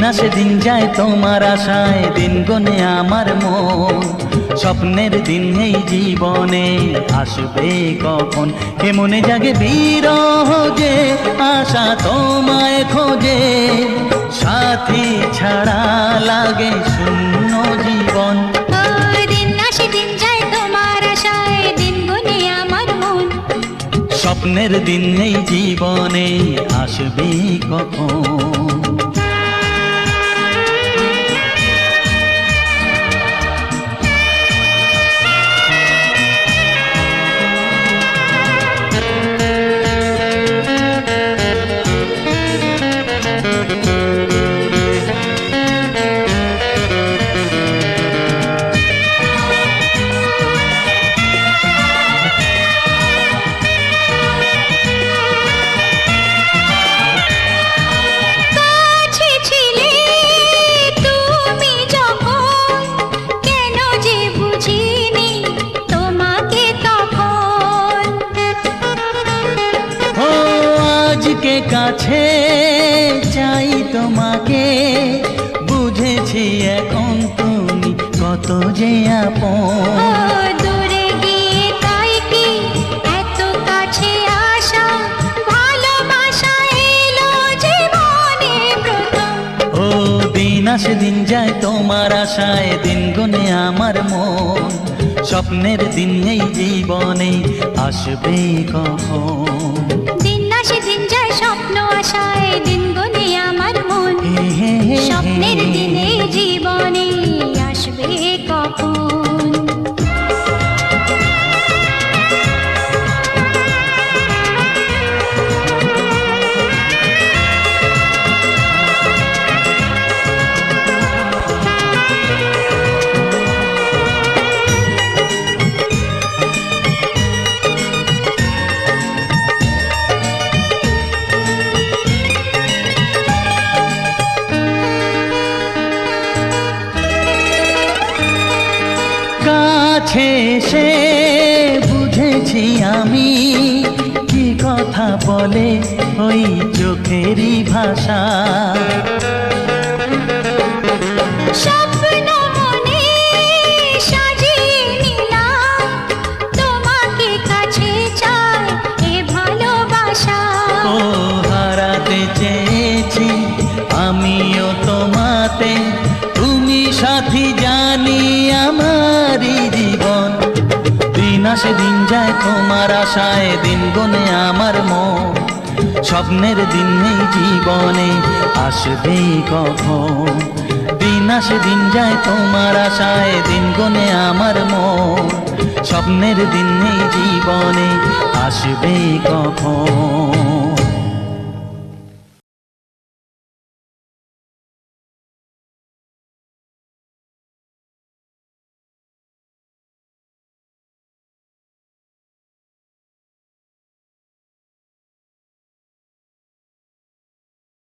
আসে দিন যায় তোমার আশায়, দিন গনে আমার মন। স্বপ্নের দিন এই জীবনে আসবে কখন, কে মনে জাগে বিরহ যে আশা তোমায় খোঁজে। সাথী ছাড়া লাগে শূন্য জীবন। দিন আসে দিন যায় তোমার আশায়, দিন গুনে আমার মন। স্বপ্নের দিন এই জীবনে আসবে কখন। আজকে কাছে চাই তোমাকে, বুঝেছি এখন তুমি কত যে আপন। দূরে গিয়ে তাই কি এত কাছে আসা, ভালোবাসা এলো জীবনে প্রথম। ও দিন আসে দিন যায় তোমার আশায়, দিন গুনে আমার মন। স্বপ্নের দিন এই জীবনে আসবে কখন। দিন আসে দিন যায় স্বপ্ন আশায়, দিন গুনে আমার মন। স্বপ্নের দিনে জীবনে আসবে কখন। কাছে এসে বুঝেছি আমি, কি কথা বলে ওই চোখেরই ভাষা। স্বপ্ন মনে সাজিয়ে নিলাম, তোমাকে কাছে চাই এ ভালোবাসা। ও হারাতে চেয়েছি আমিও তোমাতে, তুমি সাথী জানি আমারই জীবন। দিন আসে দিন যায় তোমার আশায়, দিন গুনে আমার মন। স্বপ্নের দিন এই জীবনে আসবে কখন। দিন আসে দিন যায় তোমার আশায়, দিন গুনে আমার মন। স্বপ্নের দিন এই জীবনে আসবে কখন।